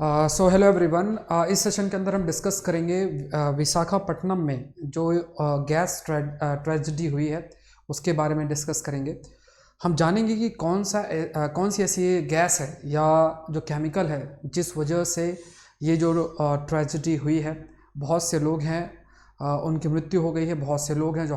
So hello everyone. इस session के अंदर हम डिस्कस करेंगे विशाखापट्टनम में जो गैस ट्रेजेडी हुई है उसके बारे में डिस्कस करेंगे। हम जानेंगे कि कौन सी ऐसी गैस है या जो केमिकल है जिस वजह से ये जो ट्रेजेडी हुई है। बहुत से लोग हैं उनकी मृत्यु हो गई है, बहुत से लोग हैं जो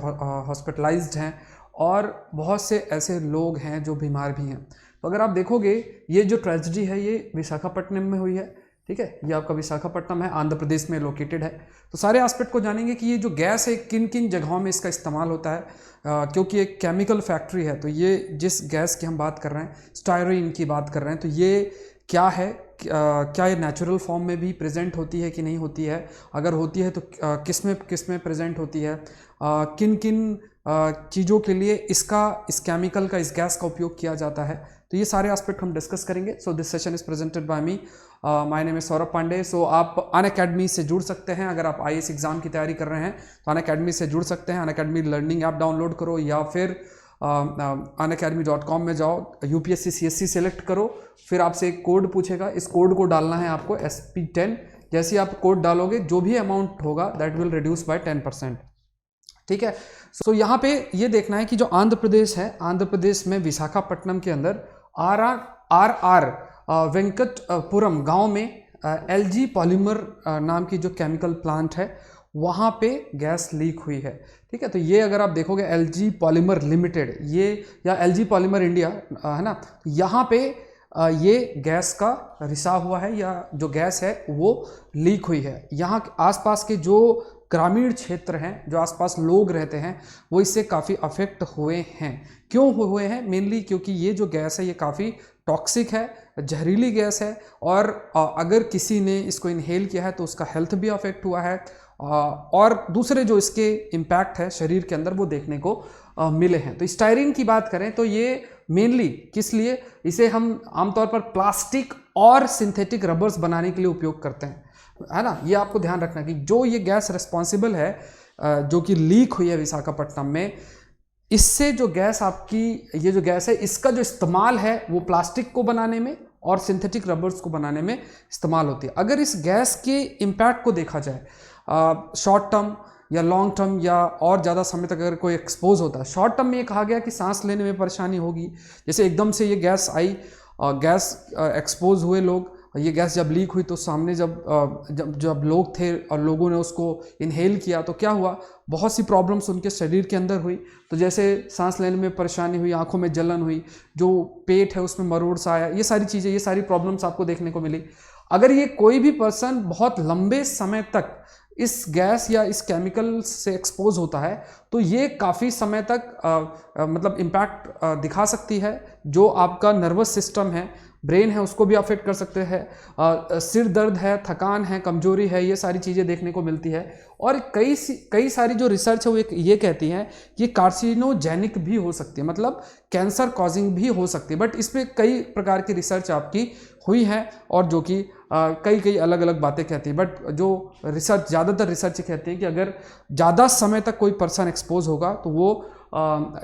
हॉस्पिटलाइज्ड हैं और बहुत से ऐसे लोग हैं जो बीमार भी हैं। तो अगर आप देखोगे ये जो ट्रेजेडी है ये विशाखापट्टनम में हुई है, ठीक है। ये आपका विशाखापट्टनम है, आंध्र प्रदेश में लोकेटेड है। तो सारे एस्पेक्ट को जानेंगे कि ये जो गैस है किन किन जगहों में इसका इस्तेमाल होता है, क्योंकि एक केमिकल फैक्ट्री है। तो ये जिस गैस की हम बात कर रहे हैं, स्टायरीन की बात कर रहे हैं, तो ये क्या है, क्या ये नेचुरल फॉर्म में भी प्रेजेंट होती है कि नहीं होती है, अगर होती है तो किस में प्रेजेंट होती है, किन किन चीज़ों के लिए इस केमिकल का, इस गैस का उपयोग किया जाता है। तो ये सारे एस्पेक्ट हम डिस्कस करेंगे। So this session is presented by me, my name is Saurabh Pandey. So आप अनअकैडमी से जुड़ सकते हैं। अगर आप IAS एग्जाम की तैयारी कर रहे हैं तो अनअकैडमी से जुड़ सकते हैं। अनअकैडमी लर्निंग ऐप डाउनलोड करो या फिर unacademy.com में जाओ, UPSC CSC सेलेक्ट करो, फिर आपसे एक कोड पूछेगा, इस कोड को डालना है आपको SP10। जैसे ही आप कोड डालोगे जो भी अमाउंट होगा दैट विल रिड्यूस बाय 10%, ठीक है। सो यहाँ पे ये देखना है कि जो आंध्र प्रदेश है, आंध्र प्रदेश में विशाखापट्टनम के अंदर RR वेंकटपुरम गांव में LG पॉलीमर नाम की जो केमिकल प्लांट है वहाँ पे गैस लीक हुई है, ठीक है। तो ये अगर आप देखोगे LG पॉलीमर लिमिटेड ये या LG पॉलीमर इंडिया है ना, यहाँ पे ये गैस का रिसाव हुआ है या जो गैस है वो लीक हुई है। यहाँ आसपास के जो ग्रामीण क्षेत्र हैं, जो आसपास लोग रहते हैं, वो इससे काफ़ी अफेक्ट हुए हैं। क्यों हुए हैं? मेनली क्योंकि ये जो गैस है ये काफ़ी टॉक्सिक है, जहरीली गैस है और अगर किसी ने इसको इनहेल किया है तो उसका हेल्थ भी अफेक्ट हुआ है और दूसरे जो इसके इम्पैक्ट है शरीर के अंदर वो देखने को मिले हैं। तो स्टायरीन की बात करें तो ये मेनली किस लिए, इसे हम आमतौर पर प्लास्टिक और सिंथेटिक रबर्स बनाने के लिए उपयोग करते हैं, है ना। ये आपको ध्यान रखना कि जो ये गैस रिस्पॉन्सिबल है जो कि लीक हुई है विशाखापट्टनम में, इससे जो गैस आपकी ये जो गैस है इसका जो इस्तेमाल है वो प्लास्टिक को बनाने में और सिंथेटिक रबर्स को बनाने में इस्तेमाल होती है। अगर इस गैस के इम्पैक्ट को देखा जाए शॉर्ट टर्म या लॉन्ग टर्म या और ज़्यादा समय तक अगर कोई एक्सपोज होता है, शॉर्ट टर्म में ये कहा गया कि सांस लेने में परेशानी होगी। जैसे एकदम से ये गैस आई, गैस एक्सपोज हुए लोग, ये गैस जब लीक हुई तो सामने जब लोग थे और लोगों ने उसको इनहेल किया तो क्या हुआ, बहुत सी प्रॉब्लम्स उनके शरीर के अंदर हुई। तो जैसे सांस लेने में परेशानी हुई, आंखों में जलन हुई, जो पेट है उसमें मरोड़ सा आया, ये सारी चीज़ें, ये सारी प्रॉब्लम्स आपको देखने को मिली। अगर ये कोई भी पर्सन बहुत लंबे समय तक इस गैस या इस केमिकल से एक्सपोज होता है तो ये काफ़ी समय तक मतलब इम्पैक्ट दिखा सकती है। जो आपका नर्वस सिस्टम है, ब्रेन है, उसको भी अफेक्ट कर सकते हैं। सिर दर्द है, थकान है, कमजोरी है, ये सारी चीज़ें देखने को मिलती है। और कई सारी जो रिसर्च है वो ये कहती हैं कि ये कार्सिनोजेनिक भी हो सकती है, मतलब कैंसर कॉजिंग भी हो सकती है। बट इस पर कई प्रकार की रिसर्च आपकी हुई है और जो कि कई अलग अलग बातें कहती हैं। बट जो रिसर्च, ज़्यादातर रिसर्च कहती है कि अगर ज़्यादा समय तक कोई पर्सन एक्सपोज होगा तो वो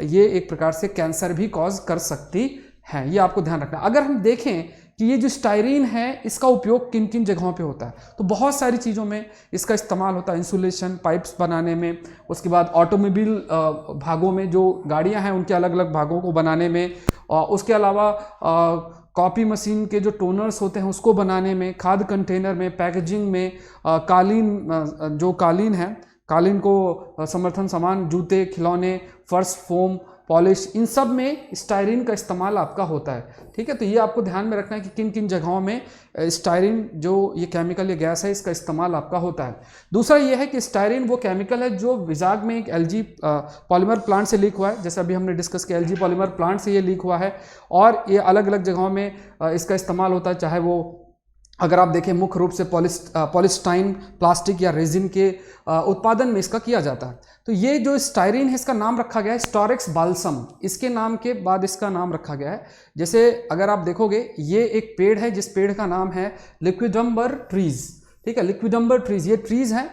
ये एक प्रकार से कैंसर भी कॉज कर सकती है। ये आपको ध्यान रखना। अगर हम देखें कि ये जो स्टायरीन है इसका उपयोग किन किन जगहों पे होता है, तो बहुत सारी चीज़ों में इसका इस्तेमाल होता है। इंसुलेशन पाइप्स बनाने में, उसके बाद ऑटोमोबाइल भागों में, जो गाड़ियां हैं उनके अलग अलग भागों को बनाने में, उसके अलावा कॉपी मशीन के जो टोनर्स होते हैं उसको बनाने में, खाद कंटेनर में, पैकेजिंग में, कालीन, जो कालीन है, कालीन को समर्थन सामान, जूते, खिलौने, फर्श, फोम, पॉलिश, इन सब में स्टायरीन का इस्तेमाल आपका होता है, ठीक है। तो ये आपको ध्यान में रखना है कि किन किन जगहों में स्टायरीन जो ये केमिकल, ये गैस है, इसका इस्तेमाल आपका होता है। दूसरा ये है कि स्टायरीन वो केमिकल है जो विजाग में एक LG पॉलीमर प्लांट से लीक हुआ है। जैसे अभी हमने डिस्कस किया, LG पॉलीमर प्लांट से ये लीक हुआ है और ये अलग अलग जगहों में इसका इस्तेमाल होता है। चाहे वो अगर आप देखें मुख्य रूप से पॉलिस्टाइन प्लास्टिक या रेजिन के उत्पादन में इसका किया जाता है। तो ये जो स्टायरीन है इसका नाम रखा गया है स्टोरेक्स बाल्सम, इसके नाम के बाद इसका नाम रखा गया है। जैसे अगर आप देखोगे ये एक पेड़ है जिस पेड़ का नाम है लिक्विडम्बर ट्रीज, ठीक है। लिक्विडम्बर ट्रीज, ये ट्रीज हैं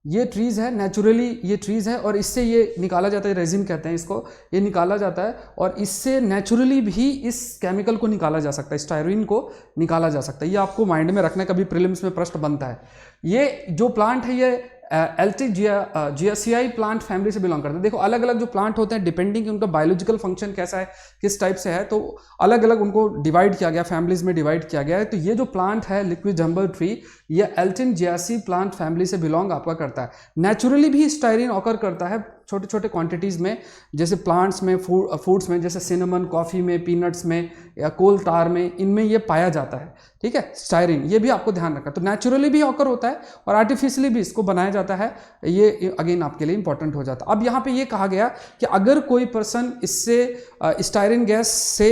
ये ट्रीज़ है, नेचुरली ये ट्रीज़ है और इससे ये निकाला जाता है, रेजिन कहते हैं इसको, ये निकाला जाता है और इससे नेचुरली भी इस केमिकल को निकाला जा सकता है, स्टायरीन को निकाला जा सकता है। ये आपको माइंड में रखना है, कभी प्रीलिम्स में प्रश्न बनता है। ये जो प्लांट है ये एल्टिजियासियाई प्लांट फैमिली से बिलोंग करते हैं। देखो अलग अलग जो प्लांट होते हैं डिपेंडिंग उनका बायोलॉजिकल फंक्शन कैसा है, किस टाइप से है, तो अलग अलग उनको डिवाइड किया गया, फैमिलीज में डिवाइड किया गया है। तो ये जो प्लांट है लिक्विड जम्बर ट्री, ये एल्टिजियासी प्लांट फैमिली से बिलोंग आपका करता है। नेचुरली भी स्टायरीन ऑकर करता है छोटे छोटे क्वांटिटीज़ में, जैसे प्लांट्स में, फूड्स में, जैसे सिनेमन, कॉफ़ी में, पीनट्स में या कोल टार में, इनमें ये पाया जाता है। ठीक है, स्टायरीन, ये भी आपको ध्यान रखना। तो नेचुरली भी ऑकर होता है और आर्टिफिशियली भी इसको बनाया जाता है, ये अगेन आपके लिए इंपॉर्टेंट हो जाता है। अब यहाँ पे ये कहा गया कि अगर कोई पर्सन इससे स्टायरीन गैस से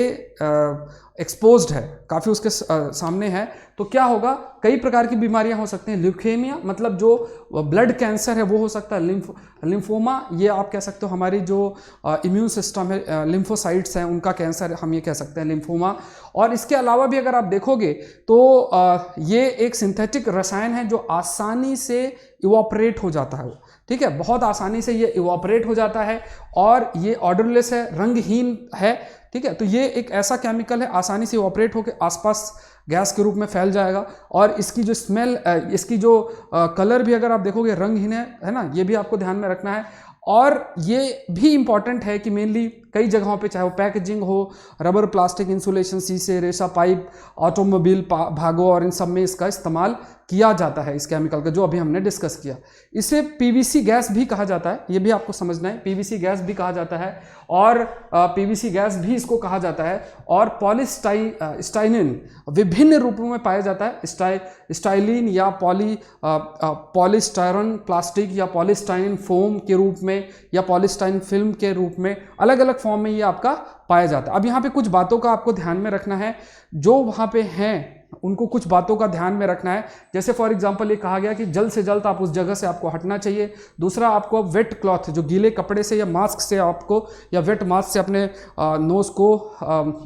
एक्सपोज्ड है, काफ़ी उसके सामने है, तो क्या होगा, कई प्रकार की बीमारियां हो सकती हैं। ल्यूकेमिया मतलब जो ब्लड कैंसर है वो हो सकता है, लिम्फोमा ये आप कह सकते हो हमारी जो इम्यून सिस्टम है, लिम्फोसाइट्स हैं उनका कैंसर हम ये कह सकते हैं लिम्फोमा। और इसके अलावा भी अगर आप देखोगे तो ये एक सिंथेटिक रसायन है जो आसानी से इवॉपरेट हो जाता है, ठीक है, बहुत आसानी से ये इवॉपरेट हो जाता है और ये ऑर्डरलेस है, रंगहीन है, ठीक है। तो ये एक ऐसा केमिकल है आसानी से इवॉपरेट होकर आसपास गैस के रूप में फैल जाएगा और इसकी जो स्मेल, इसकी जो कलर भी अगर आप देखोगे रंगहीन है ना, ये भी आपको ध्यान में रखना है। और ये भी इंपॉर्टेंट है कि मेनली कई जगहों पे, चाहे वो पैकेजिंग हो, रबर, प्लास्टिक, इंसुलेशन, शीशे, रेशा पाइप, ऑटोमोबाइल भागों और इन सब में इसका इस्तेमाल किया जाता है, इस केमिकल का जो अभी हमने डिस्कस किया। इसे पीवीसी गैस भी कहा जाता है, ये भी आपको समझना है, पीवीसी गैस भी कहा जाता है और पीवीसी गैस भी इसको कहा जाता है। और पॉलीस्टाइनिन विभिन्न रूपों में पाया जाता है, स्टाइलिन या पॉलीस्टायरन प्लास्टिक या पॉलीस्टाइनिन फोम के रूप में या पॉलीस्टाइन फिल्म के रूप में, अलग अलग फॉर्म में ये आपका पाया जाता है। अब यहाँ पे कुछ बातों का आपको ध्यान में रखना है, जो वहाँ पे हैं उनको कुछ बातों का ध्यान में रखना है। जैसे फॉर एग्जांपल ये कहा गया कि जल्द से जल्द आप उस जगह से आपको हटना चाहिए। दूसरा, आपको वेट क्लॉथ, जो गीले कपड़े से या मास्क से आपको, या वेट मास्क से अपने नोज को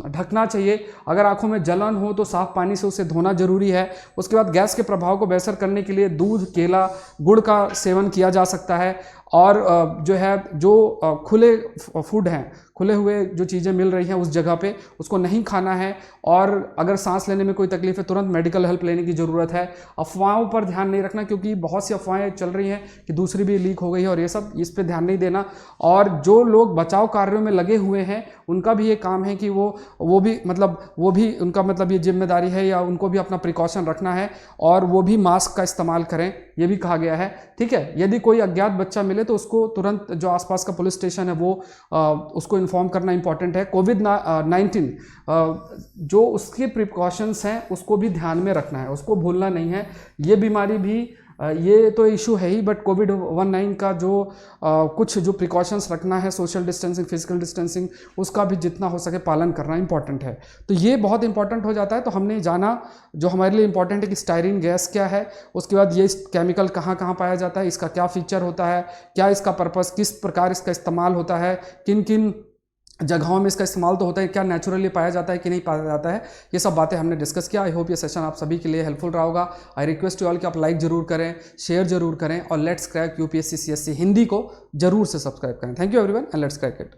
ढकना चाहिए। अगर आंखों में जलन हो तो साफ पानी से उसे धोना जरूरी है। उसके बाद गैस के प्रभाव को बेहतर करने के लिए दूध, केला, गुड़ का सेवन किया जा सकता है। और जो है, जो खुले फूड हैं, खुले हुए जो चीज़ें मिल रही हैं उस जगह पे, उसको नहीं खाना है। और अगर सांस लेने में कोई तकलीफ है तुरंत मेडिकल हेल्प लेने की ज़रूरत है। अफवाहों पर ध्यान नहीं रखना, क्योंकि बहुत सी अफवाहें चल रही हैं कि दूसरी भी लीक हो गई है और ये सब, इस पे ध्यान नहीं देना। और जो लोग बचाव कार्यों में लगे हुए हैं उनका भी ये काम है कि वो भी उनका मतलब ये जिम्मेदारी है, या उनको भी अपना प्रिकॉशन रखना है और वो भी मास्क का इस्तेमाल करें, ये भी कहा गया है, ठीक है। यदि कोई अज्ञात बच्चा मिले तो उसको तुरंत जो आसपास का पुलिस स्टेशन है वो उसको इन्फॉर्म करना इंपॉर्टेंट है। कोविड-19 जो उसके प्रिकॉशंस हैं उसको भी ध्यान में रखना है, उसको भूलना नहीं है। ये बीमारी भी ये तो इशू है ही, बट कोविड-19 का जो कुछ जो प्रिकॉशंस रखना है, सोशल डिस्टेंसिंग, फिजिकल डिस्टेंसिंग, उसका भी जितना हो सके पालन करना इंपॉर्टेंट है। तो ये बहुत इंपॉर्टेंट हो जाता है। तो हमने जाना जो हमारे लिए इंपॉर्टेंट है कि स्टायरीन गैस क्या है, उसके बाद ये केमिकल कहाँ कहाँ पाया जाता है, इसका क्या फीचर होता है, क्या इसका पर्पस, किस प्रकार इसका इस्तेमाल होता है, किन किन जगहों में इसका इस्तेमाल तो होता है, क्या नेचुरली पाया जाता है कि नहीं पाया जाता है, ये सब बातें हमने डिस्कस किया। आई होप ये सेशन आप सभी के लिए हेल्पफुल रहा होगा। आई रिक्वेस्ट यू ऑल कि आप लाइक जरूर करें, शेयर जरूर करें और let's crack UPSC CSC Hindi को जरूर से सब्सक्राइब करें। Thank you everyone and let's crack it.